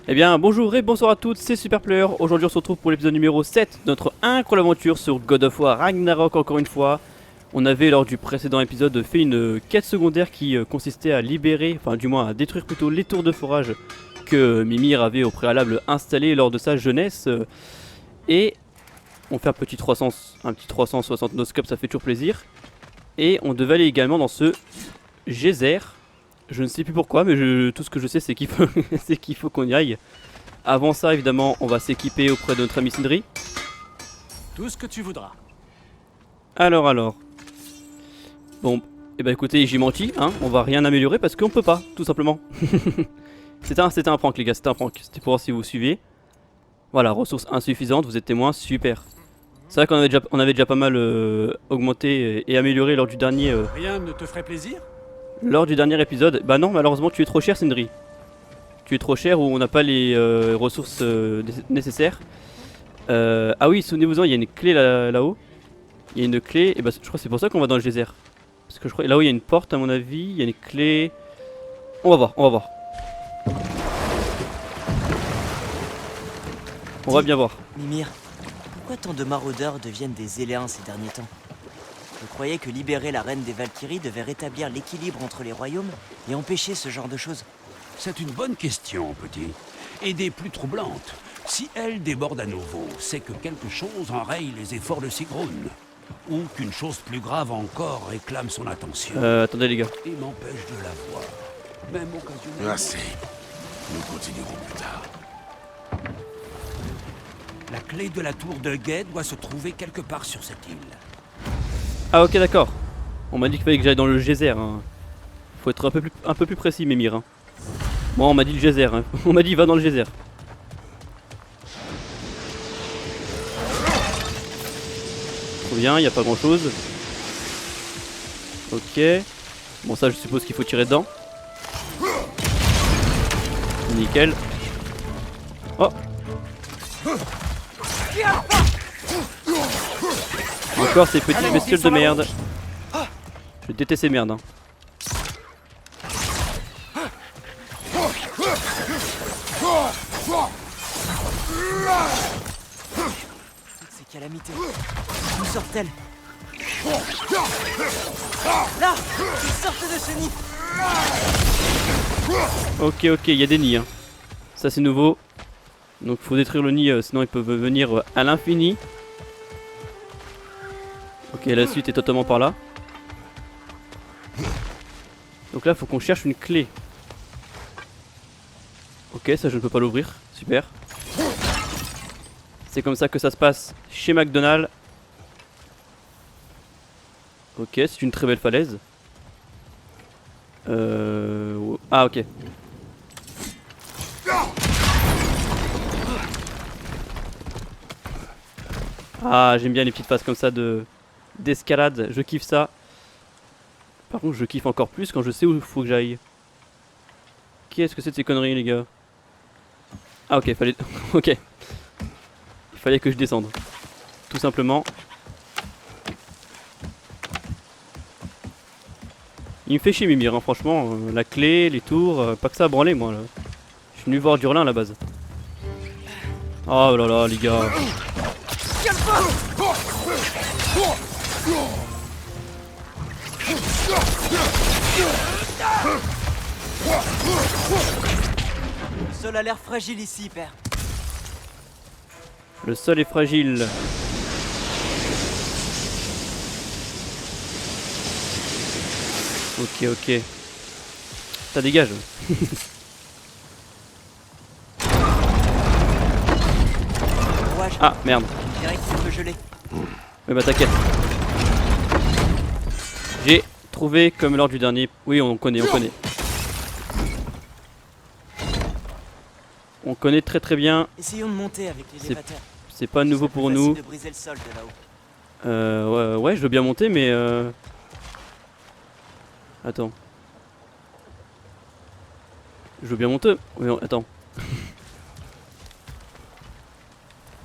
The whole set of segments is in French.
Eh bien bonjour et bonsoir à toutes, c'est Superplayer. Aujourd'hui on se retrouve pour l'épisode numéro 7 de notre incroyable aventure sur God of War Ragnarok encore une fois. On avait lors du précédent épisode fait une quête secondaire qui consistait à libérer, enfin du moins à détruire plutôt les tours de forage que Mimir avait au préalable installées lors de sa jeunesse. Et on fait un petit 360 noscope, ça fait toujours plaisir. Et on devait aller également dans ce geyser. Je ne sais plus pourquoi, mais tout ce que je sais c'est qu'il faut, c'est qu'il faut qu'on y aille. Avant ça, évidemment, on va s'équiper auprès de notre ami Sindri. Tout ce que tu voudras. Alors. Bon, et bah écoutez, j'ai menti, hein, on va rien améliorer parce qu'on peut pas, tout simplement. C'était un prank, les gars, c'était un prank. C'était pour voir si vous suivez. Voilà, ressources insuffisantes, vous êtes témoins, super. C'est vrai qu'on avait déjà pas mal augmenté et amélioré lors du dernier Rien ne te ferait plaisir? lors du dernier épisode. Bah non, malheureusement, tu es trop cher, Sindri. Tu es trop cher ou on n'a pas les ressources nécessaires. Ah oui, souvenez-vous-en, il y a une clé là-haut. Il y a une clé, et bah je crois que c'est pour ça qu'on va dans le geyser. Parce que je crois là-haut il y a une porte à mon avis, il y a une clé. On va voir, on va voir. On va bien voir. Mimir, pourquoi tant de maraudeurs deviennent des Éléens ces derniers temps? Je croyais que libérer la reine des Valkyries devait rétablir l'équilibre entre les royaumes et empêcher ce genre de choses. C'est une bonne question, petit. Et des plus troublantes. Si elle déborde à nouveau, c'est que quelque chose enraye les efforts de Sigrun. Ou qu'une chose plus grave encore réclame son attention. Attendez les gars. Et m'empêche de la voir. Même occasionnellement. Assez. Nous continuerons plus tard. La clé de la tour de guet doit se trouver quelque part sur cette île. Ah ok d'accord. On m'a dit qu'il fallait que j'aille dans le geyser. Hein. Faut être un peu plus précis Mimir. Hein. Moi on m'a dit le geyser. Hein. On m'a dit va dans le geyser. Trop bien, y a pas grand chose. Ok. Bon ça je suppose qu'il faut tirer dedans. Nickel. Oh. Encore ces petites bestioles de merde. Je déteste ces merdes. Hein. Toutes ces calamités, d'où sortent-elles? Là, ils sortent de ce nid. Ok, il y a des nids. Hein. Ça c'est nouveau. Donc faut détruire le nid, sinon ils peuvent venir à l'infini. Ok, la suite est totalement par là. Donc là faut qu'on cherche une clé. Ok, ça je ne peux pas l'ouvrir. Super. C'est comme ça que ça se passe chez McDonald's. Ok, c'est une très belle falaise. Ah ok. Ah j'aime bien les petites phases comme ça d'escalade, je kiffe ça. Par contre je kiffe encore plus quand je sais où il faut que j'aille. Qu'est-ce que c'est de ces conneries les gars? Ah ok, fallait... ok. Il fallait que je descende. Tout simplement. Il me fait chier Mimir, hein, franchement. La clé, les tours, pas que ça à branler moi là. Je suis venu voir Durlin à la base. Oh là là les gars. Le sol a l'air fragile ici, père. Le sol est fragile. Ok. Ça dégage. Courage, Ah merde. je dirais que c'est un peu gelé. Mais bah t'inquiète. J'ai trouvé comme lors du dernier. Oui on connaît. On connaît très bien. Essayons de monter avec l'élévateur. C'est pas nouveau pour nous. De briser le sol de là-haut. Ouais je veux bien monter mais Attends. Je veux bien monter. Oui, attends.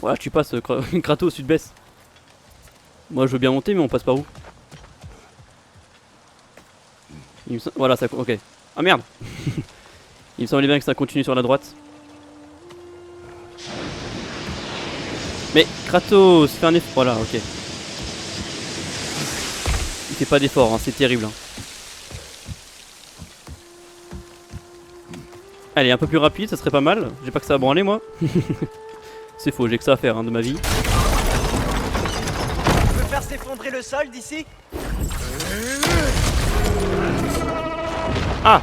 Voilà, tu passes Kratos, tu te baisses. Moi je veux bien monter mais on passe par où? Voilà ça... Ok. Ah merde. Il me semblait bien que ça continue sur la droite. Mais Kratos, fais un effort. Voilà, ok. Il fait pas d'effort, hein, c'est terrible. Hein. Allez, un peu plus rapide, ça serait pas mal. J'ai pas que ça à branler, moi. C'est faux, j'ai que ça à faire hein, de ma vie. Tu peux faire s'effondrer le sol d'ici? Ah!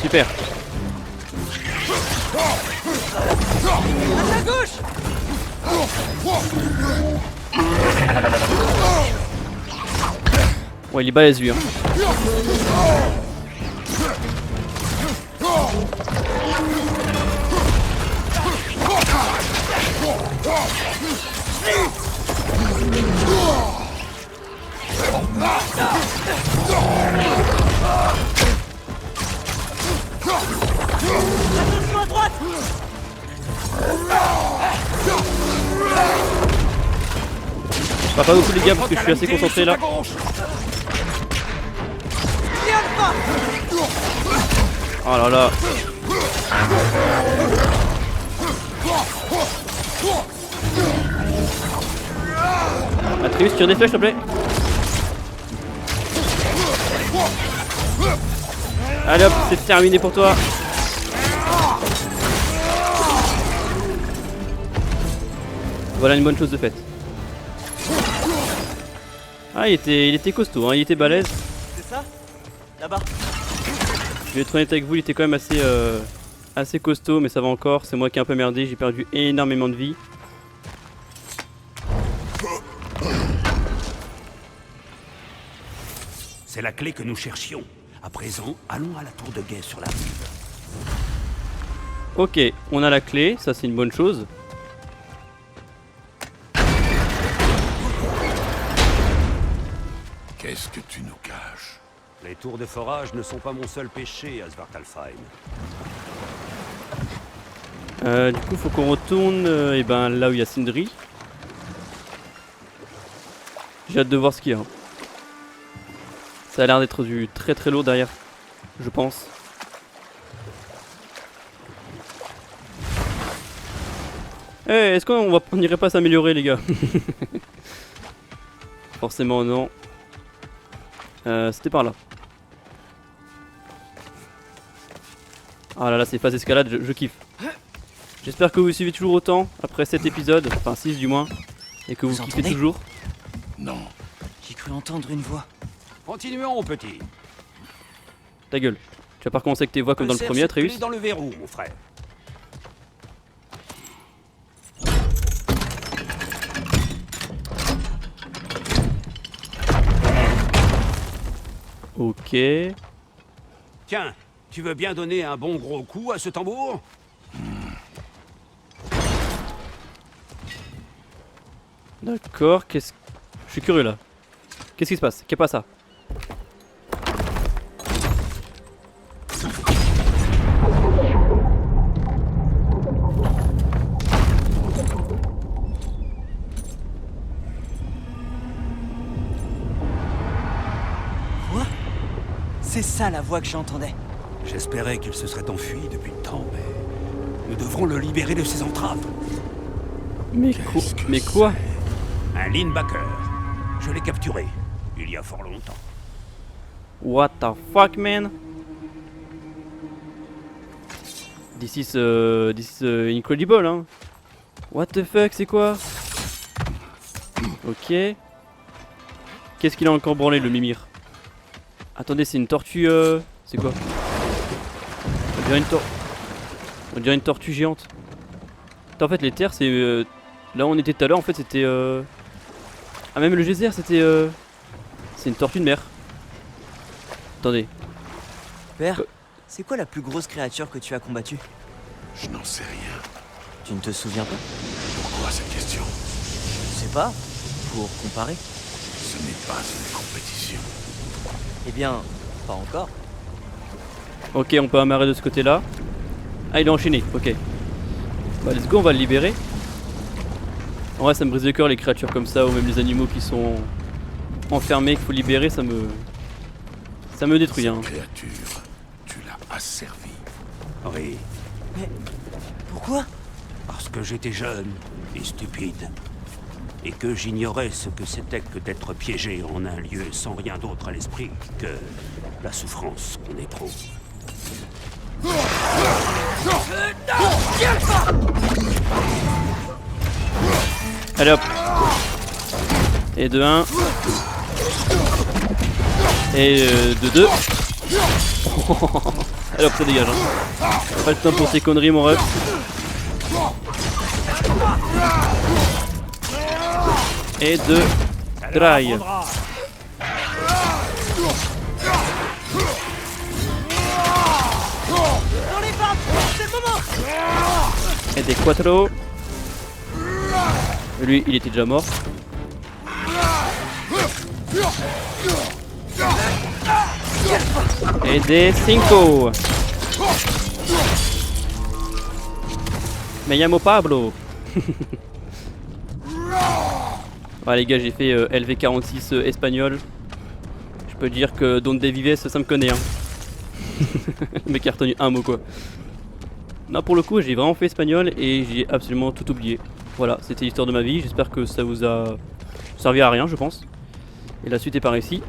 Super. À ta gauche! Ouais, il est balèze lui. Hein. Attention à droite! Pas beaucoup les gars parce que je suis assez concentré là. Oh là là. Atreus, tire des flèches s'il te plaît. Allez hop, c'est terminé pour toi. Voilà une bonne chose de faite. Ah, il était costaud, hein, il était balèze. C'est ça? Là-bas. Je vais être honnête avec vous, il était quand même assez costaud, mais ça va encore. C'est moi qui ai un peu merdé, j'ai perdu énormément de vie. C'est la clé que nous cherchions. À présent, allons à la tour de guet sur la rive. Ok, on a la clé, ça c'est une bonne chose. Qu'est-ce que tu nous caches? Les tours de forage ne sont pas mon seul péché à Svartalfheim. Du coup, faut qu'on retourne et ben, là où il y a Sindri. J'ai hâte de voir ce qu'il y a. Ça a l'air d'être du très très lourd derrière, je pense. Eh, est-ce qu'on n'irait pas s'améliorer les gars? Forcément non. C'était par là. Ah là là, ces phases escalade, je kiffe. J'espère que vous suivez toujours autant après cet épisode, enfin 6 du moins, et que vous kiffez entendez? toujours. Non. J'ai cru entendre une voix. Continuons, petit. Ta gueule. Tu vas pas recommencer avec tes voix comme dans le Insère premier, cette Atreus. clé dans le verrou, mon frère. Ok. Tiens, tu veux bien donner un bon gros coup à ce tambour? D'accord, qu'est-ce... Je suis curieux là. Qu'est-ce qui se passe? Qu'est pas ça? Quoi? C'est ça la voix que j'entendais. J'espérais qu'il se serait enfui depuis le temps, mais... Nous devrons le libérer de ses entraves. Mais quoi? Un linebacker. Je l'ai capturé, il y a fort longtemps. What the fuck, man? This is incredible, hein? What the fuck, c'est quoi? Ok. Qu'est-ce qu'il a encore branlé, le Mimir? Attendez, c'est une tortue, c'est quoi? On dirait une tortue géante. Attends, en fait, les terres, c'est... Là où on était tout à l'heure, en fait, c'était... Ah, même le geyser, c'était... C'est une tortue de mer. Attendez. Père, c'est quoi la plus grosse créature que tu as combattue? Je n'en sais rien. Tu ne te souviens pas? Pourquoi cette question? Je sais pas. Pour comparer? Ce n'est pas une compétition. Eh bien, pas encore. Ok, on peut amarrer de ce côté-là. Ah, il est enchaîné, ok. Bah, let's go, on va le libérer. En vrai, ça me brise le cœur les créatures comme ça, ou même les animaux qui sont enfermés, qu'il faut libérer, ça me détruit. Hein. Cette créature, tu l'as asservie. Oui, Mais pourquoi? parce que que j'étais jeune et stupide, et que j'ignorais ce que c'était que d'être piégé en un lieu sans rien d'autre à l'esprit que la souffrance qu'on éprouve. Allez hop. Et de 1. Et de 2. Allez hop, ça dégage. Hein. Pas le temps pour ces conneries, mon ref. Et de dry. Et des quattro. Lui, il était déjà mort. Et des 5. Me llamo Pablo. Ouais les gars, j'ai fait LV46 espagnol. Je peux dire que Donde Vives, ça me connaît. Hein. Le mec a retenu un mot quoi. Non, pour le coup, j'ai vraiment fait espagnol et j'ai absolument tout oublié. Voilà, c'était l'histoire de ma vie. J'espère que ça vous a servi à rien, je pense. Et la suite est par ici.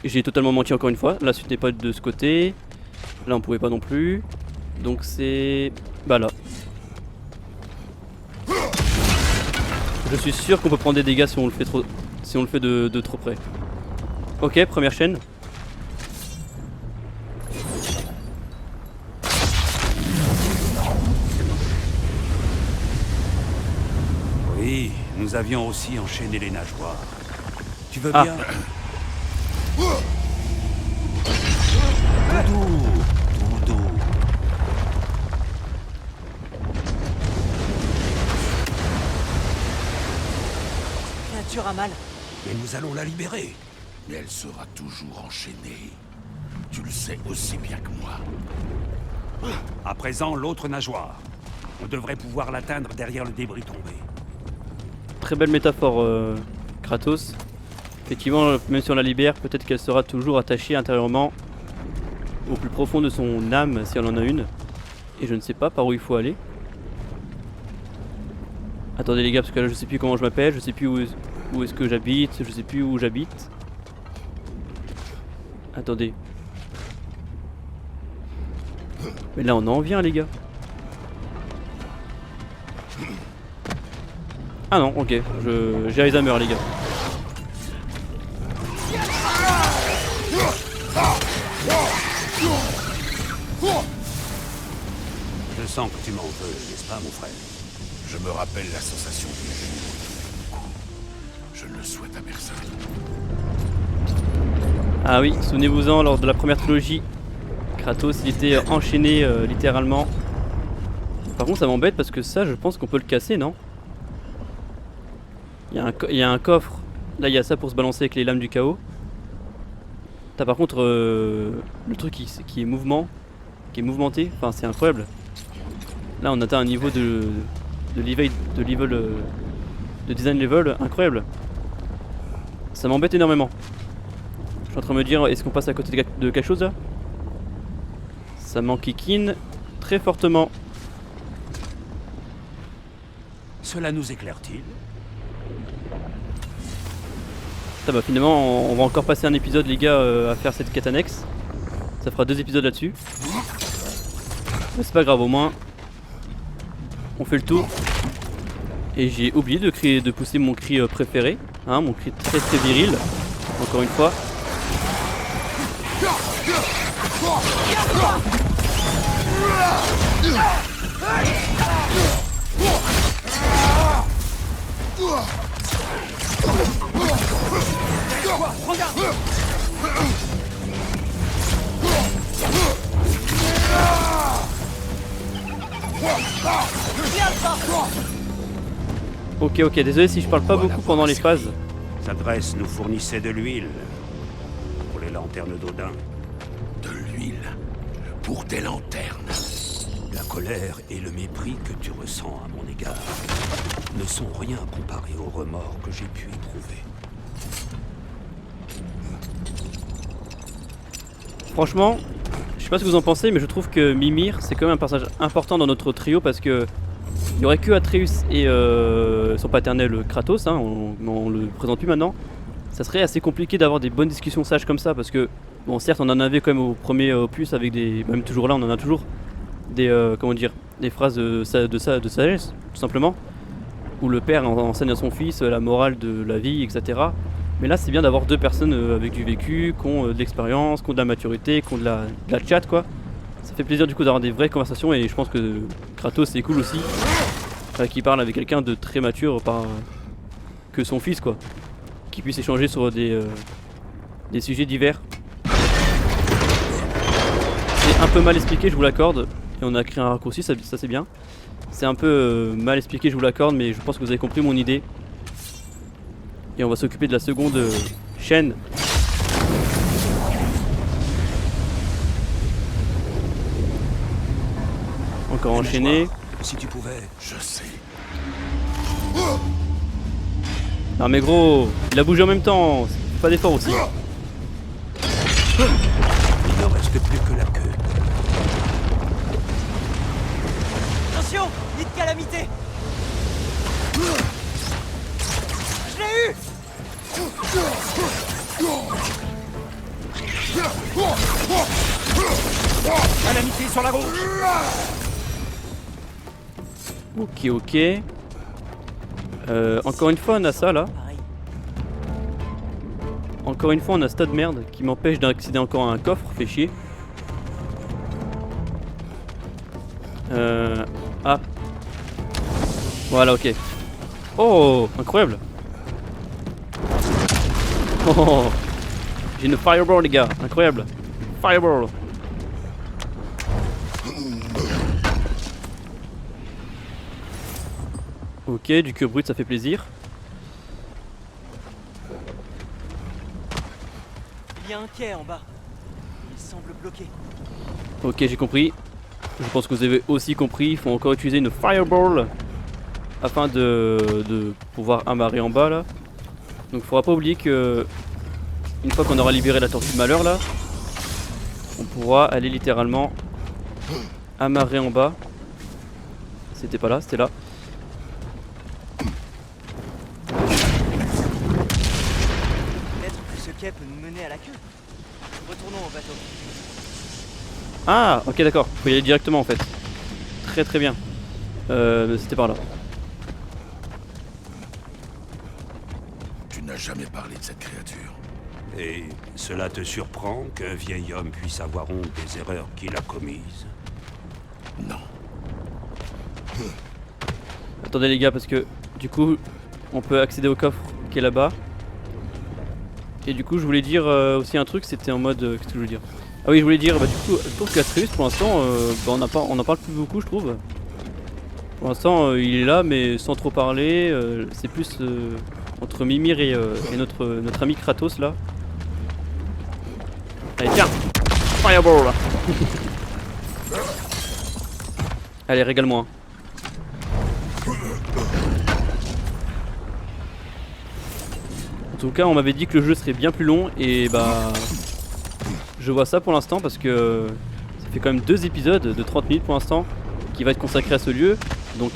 J'ai totalement menti encore une fois. La suite n'est pas de ce côté. Là, on pouvait pas non plus. Donc c'est... Bah là. Je suis sûr qu'on peut prendre des dégâts si on le fait trop... si on le fait de trop près. Ok, première chaîne. Oui, nous avions aussi enchaîné les nageoires. Tu veux Ah. bien? Tout doux. Créature à mal. Mais nous allons la libérer. Mais elle sera toujours enchaînée. Tu le sais aussi bien que moi. À présent, l'autre nageoire. On devrait pouvoir l'atteindre derrière le débris tombé. Très belle métaphore, Kratos. Effectivement, même si on la libère, peut-être qu'elle sera toujours attachée intérieurement au plus profond de son âme, si elle en a une. Et je ne sais pas par où il faut aller. Attendez les gars, parce que là je sais plus comment je m'appelle, je sais plus où est-ce que j'habite, je sais plus où j'habite. Attendez. Mais là on en vient les gars. Ah non, ok, j'ai Alzheimer les gars. Je sens que tu m'en veux, n'est-ce pas, mon frère? Je me rappelle la sensation du jour. Je ne le souhaite à personne. Ah oui, souvenez-vous-en, lors de la première trilogie, Kratos il était enchaîné littéralement. Par contre ça m'embête parce que ça je pense qu'on peut le casser, non? Il y a un coffre, là il y a ça pour se balancer avec les lames du chaos. T'as par contre le truc qui est mouvementé, enfin c'est incroyable. Là on atteint un niveau de design level incroyable. Ça m'embête énormément. Je suis en train de me dire, est-ce qu'on passe à côté de quelque chose là? Ça m'enquiquine très fortement. Cela nous éclaire-t-il? Ça bah finalement on va encore passer un épisode les gars à faire cette quête annexe. Ça fera 2 épisodes là-dessus. Mais c'est pas grave, au moins on fait le tour. Et j'ai oublié de pousser mon cri préféré, hein, mon cri très très viril. Encore une fois. Ok, désolé si je parle pas beaucoup pendant les phases. Sa Grèce nous fournissait de l'huile pour les lanternes d'Odin. De l'huile pour tes lanternes. La colère et le mépris que tu ressens à mon égard ne sont rien comparés au remords que j'ai pu éprouver. Franchement, je sais pas ce que vous en pensez, mais je trouve que Mimir c'est quand même un personnage important dans notre trio parce que il y aurait que Atreus et son paternel Kratos, hein, on le présente plus maintenant. Ça serait assez compliqué d'avoir des bonnes discussions sages comme ça parce que, bon, certes, on en avait quand même au premier opus avec des. Même toujours là, on en a toujours des. Comment dire, des phrases de sagesse, tout simplement. Où le père enseigne à son fils la morale de la vie, etc. Mais là, c'est bien d'avoir deux personnes avec du vécu, qui ont de l'expérience, qui ont de la maturité, qui ont de la chat, quoi. Ça fait plaisir du coup d'avoir des vraies conversations et je pense que Kratos c'est cool aussi. Qu'il parle avec quelqu'un de très mature que son fils, quoi. Qui puisse échanger sur des sujets divers. C'est un peu mal expliqué, je vous l'accorde. Et on a créé un raccourci, ça c'est bien. C'est un peu mal expliqué, je vous l'accorde, mais je pense que vous avez compris mon idée. Et on va s'occuper de la seconde chaîne. Encore enchaîné. Si tu pouvais. Je sais. Non mais gros, il a bougé en même temps, fais pas d'effort aussi. Il ne reste plus que la queue. Attention, nid de calamité. Je l'ai eu. Calamité sur la gauche. Ok. Encore une fois on a ça là. Pareil. Encore une fois on a ce tas de merde qui m'empêche d'accéder encore à un coffre, fait chier. Ah. Voilà, ok. Oh, incroyable. Oh, j'ai une fireball les gars, incroyable. Fireball. Ok, du cure brut ça fait plaisir. Il y a un quai en bas. Il semble bloqué. Ok, j'ai compris. Je pense que vous avez aussi compris. Il faut encore utiliser une fireball afin de pouvoir amarrer en bas là. Donc il faudra pas oublier que une fois qu'on aura libéré la tortue de malheur là, on pourra aller littéralement amarrer en bas. C'était pas là, c'était là. Peut-être que ce quai peut nous mener à la queue. Retournons au bateau. Ah, ok, d'accord. Faut y aller directement en fait. Très bien. C'était par là. Tu n'as jamais parlé de cette créature. Et cela te surprend qu'un vieil homme puisse avoir honte des erreurs qu'il a commises? Non. Attendez les gars, parce que du coup, on peut accéder au coffre qui est là-bas. Et du coup, je voulais dire aussi un truc, c'était en mode... qu'est-ce que je voulais dire? Ah oui, je voulais dire, bah du coup, je trouve qu'Atreus, pour l'instant, on en parle plus beaucoup, je trouve. Pour l'instant, il est là, mais sans trop parler. C'est plus entre Mimir et notre ami Kratos, là. Allez, tiens! Fireball! Allez, régale-moi. En tout cas, on m'avait dit que le jeu serait bien plus long, et bah... Je vois ça pour l'instant parce que ça fait quand même 2 épisodes de 30 minutes pour l'instant qui va être consacré à ce lieu. Donc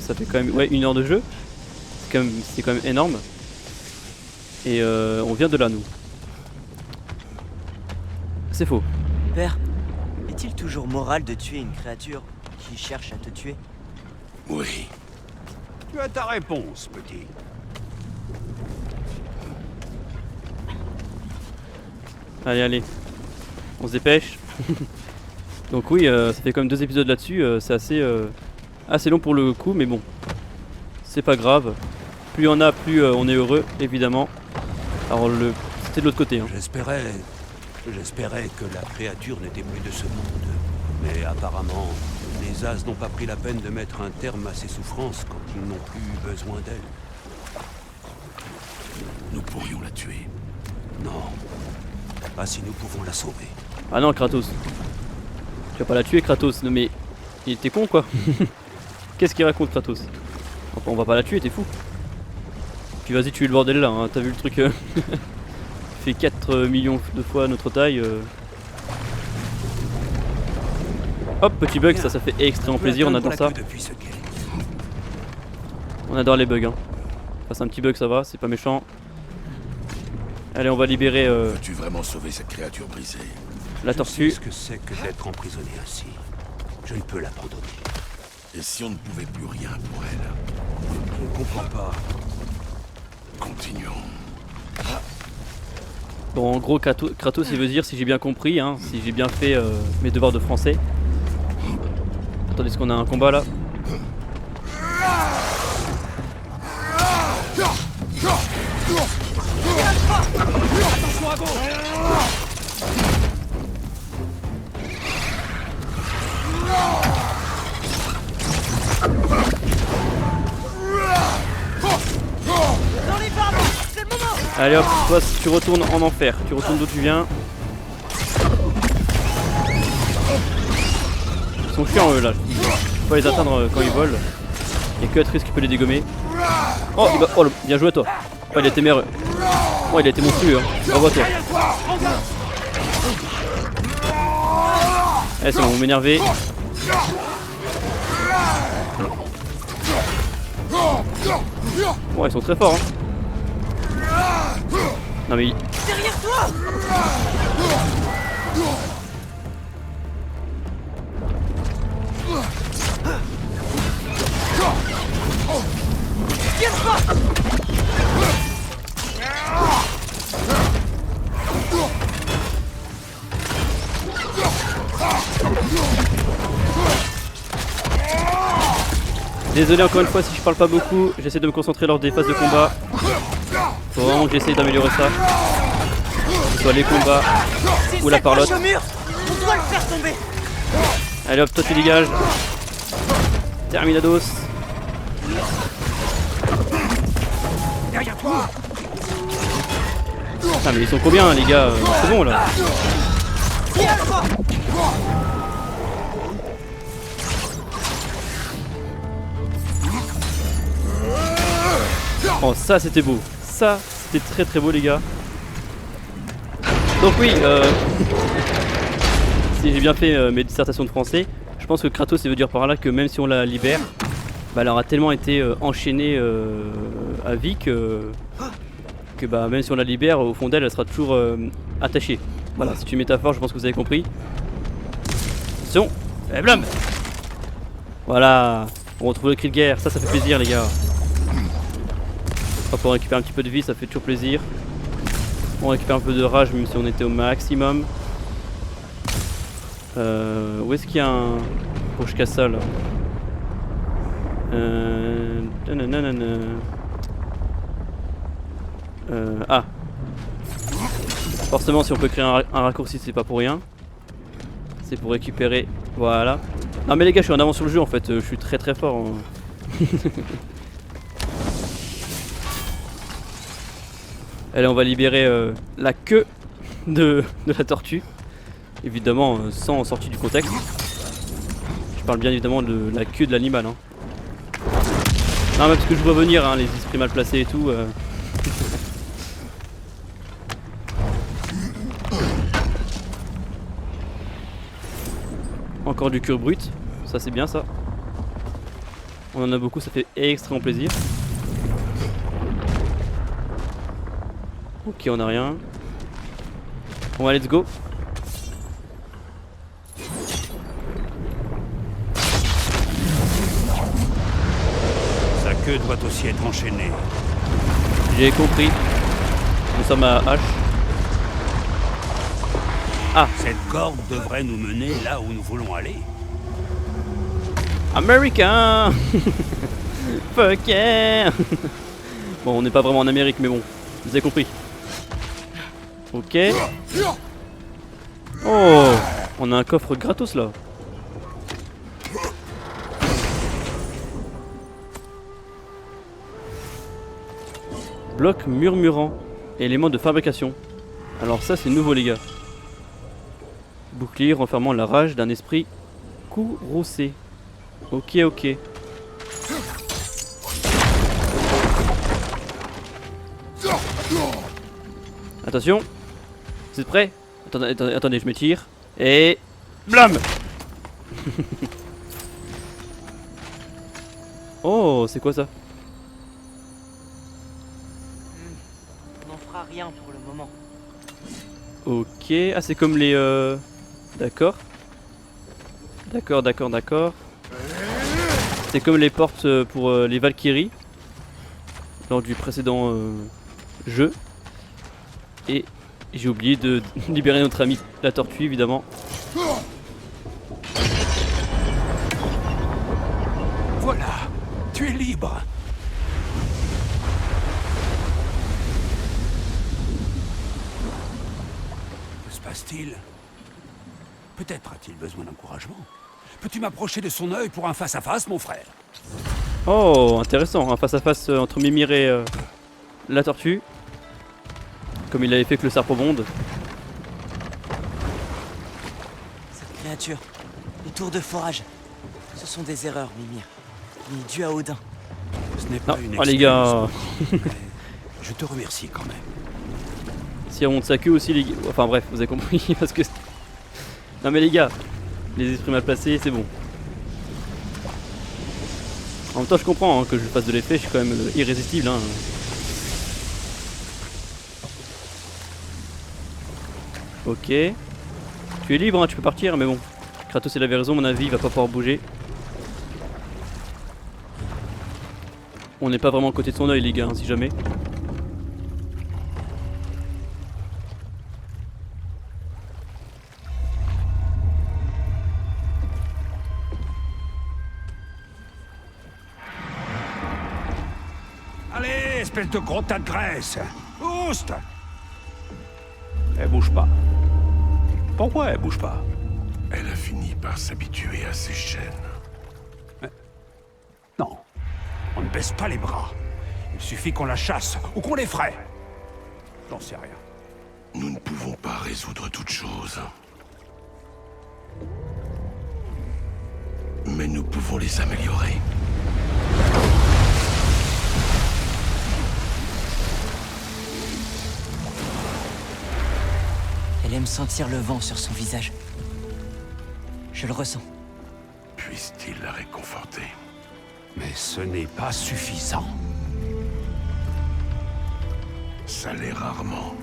ça fait quand même 1 heure de jeu. C'est quand même énorme. Et on vient de là nous. C'est faux. Père, est-il toujours moral de tuer une créature qui cherche à te tuer? Oui. Tu as ta réponse, petit. Allez. On se dépêche. Donc oui, ça fait quand même 2 épisodes là-dessus. C'est assez long pour le coup, mais bon. C'est pas grave. Plus il y en a, plus on est heureux, évidemment. Alors c'était de l'autre côté. Hein. J'espérais que la créature n'était plus de ce monde. Mais apparemment, les As n'ont pas pris la peine de mettre un terme à ces souffrances quand ils n'ont plus besoin d'elle. Nous pourrions la tuer. Non. Pas si nous pouvons la sauver. Ah non, Kratos. Tu vas pas la tuer, Kratos. Non mais il était con quoi. Qu'est-ce qu'il raconte, Kratos? Enfin, on va pas la tuer, t'es fou. Puis vas-y, tuer le bordel là, hein. T'as vu le truc fait 4 millions de fois notre taille. Hop, petit bug, ça fait extrêmement plaisir, on adore ça. Depuis ce quai. On adore les bugs. Hein. Enfin, c'est un petit bug, ça va, c'est pas méchant. Allez, on va libérer Veux-tu vraiment sauver cette créature brisée? la Je tortue. sais ce que c'est que d'être emprisonné ainsi. Je ne peux l'abandonner. Et si on ne pouvait plus rien pour elle? Je ne comprends pas. Continuons. Bon, en gros, Kratos, il veut dire, si j'ai bien compris, hein, si j'ai bien fait mes devoirs de français. Attendez, est-ce qu'on a un combat là? Attention à gauche. Dans les barbes, c'est le moment. Allez hop, toi tu retournes en enfer, tu retournes d'où tu viens. Ils sont chiants eux là, faut pas les atteindre quand ils volent. Y'a que Atreus qui peut les dégommer. Oh, bien joué à toi. Oh, il a été méreux. Oh, il a été monstrueux. Hein. Bravo à toi. Eh, c'est bon, vous m'énervez. Oh, ils sont très forts. Hein. Non, mais. Derrière toi. Désolé encore une fois si je parle pas beaucoup, j'essaie de me concentrer lors des phases de combat. Faut vraiment que j'essaye d'améliorer ça. Que ce soit les combats ou la parlotte. Au mur, on doit le faire tomber. Allez hop, toi tu dégages. Terminados. Derrière toi. Ah mais ils sont combien les gars? C'est bon là. Oh ça c'était beau. Ça c'était très très beau les gars. Donc oui, si j'ai bien fait mes dissertations de français, je pense que Kratos il veut dire par là que même si on la libère, bah, elle aura tellement été enchaînée à vie que bah, même si on la libère, au fond d'elle, elle sera toujours attachée. Voilà, c'est une métaphore, je pense que vous avez compris. Attention, et blam. Voilà, on retrouve le cri de guerre, ça fait plaisir les gars. Hop, on récupère un petit peu de vie, ça fait toujours plaisir. On récupère un peu de rage même si on était au maximum. Où est-ce qu'il y a un... Faut que je casse ça là. Ah. Forcément si on peut créer un raccourci c'est pas pour rien. C'est pour récupérer. Voilà. Non mais les gars je suis en avance sur le jeu en fait. Je suis très très fort. Hein. Allez on va libérer la queue de la tortue. Évidemment sans sortie du contexte. Je parle bien évidemment de la queue de l'animal. Hein. Non mais parce que je vois venir hein, les esprits mal placés et tout. Encore du cure brut, ça c'est bien ça. On en a beaucoup, ça fait extrêmement plaisir. Ok, on a rien. Bon, va let's go. Sa queue doit aussi être enchaînée. J'ai compris. Nous sommes à H. Ah, Cette corde devrait nous mener là où nous voulons aller. américain. Fuck yeah. Bon, on n'est pas vraiment en Amérique, mais bon, vous avez compris. Ok. Oh, on a un coffre gratos là. Bloc murmurant. Élément de fabrication. Alors ça c'est nouveau les gars. Bouclier renfermant la rage d'un esprit courroucé. Ok ok. Attention. Vous êtes prêts? Attendez, je m'étire. Et... Blam. Oh, c'est quoi ça? On n'en fera rien pour le moment. Ok, ah c'est comme les... D'accord. D'accord. C'est comme les portes pour les Valkyries. Lors du précédent jeu. Et j'ai oublié de libérer notre ami la tortue évidemment. Voilà, tu es libre. Que se passe-t-il? Peut-être a-t-il besoin d'encouragement. Peux-tu m'approcher de son œil pour un face-à-face, mon frère? Oh, intéressant, un face-à-face entre Mimir et la tortue. Comme il avait fait avec le serpent-monde. Cette créature, les tours de forage, ce sont des erreurs, Mimir. Mais dues à Odin. Ce n'est pas Non, une oh les excuse, gars. mais je te remercie quand même. Si on monte sa queue aussi les gars. Enfin bref, vous avez compris parce que... Non mais les gars, les esprits mal placés, c'est bon. En même temps je comprends hein, que je fasse de l'effet, je suis quand même irrésistible hein. Ok. Tu es libre hein, tu peux partir mais bon. Kratos il avait raison, à mon avis il va pas pouvoir bouger. On n'est pas vraiment à côté de son œil les gars, hein, si jamais. Allez, espèce de gros tas de graisse! Oust! Elle bouge pas. Pourquoi elle bouge pas? Elle a fini par s'habituer à ses chaînes. Non. On ne baisse pas les bras. Il suffit qu'on la chasse ou qu'on l'effraie. J'en sais rien. Nous ne pouvons pas résoudre toute chose. Mais nous pouvons les améliorer. Elle aime sentir le vent sur son visage. Je le ressens. Puisse-t-il la réconforter? Mais ce n'est pas suffisant. Ça l'est rarement.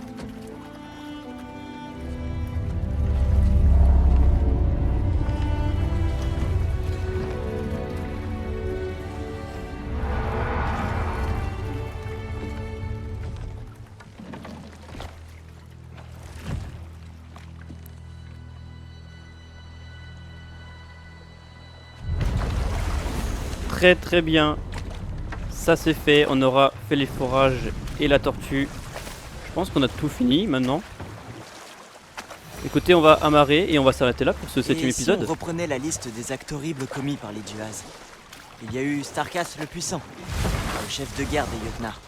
Très bien. Ça c'est fait, on aura fait les forages et la tortue. Je pense qu'on a tout fini maintenant. Écoutez, on va amarrer et on va s'arrêter là pour ce 7ème épisode. Si on reprenait la liste des actes horribles commis par les Duhas. Il y a eu Starkas le Puissant, le chef de guerre des Jötnar.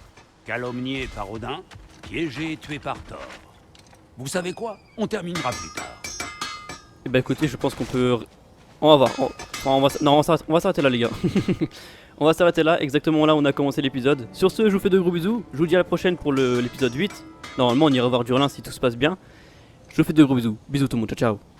Calomnié par Odin, piégé et tué par Thor. Vous savez quoi? On terminera plus tard. Et bah écoutez, je pense qu'on peut... On va voir. On va s'arrêter là les gars. On va s'arrêter là, exactement là où on a commencé l'épisode. Sur ce, je vous fais de gros bisous. Je vous dis à la prochaine pour l'épisode 8. Normalement on ira voir Durlin si tout se passe bien. Je vous fais de gros bisous. Bisous tout le monde, ciao ciao.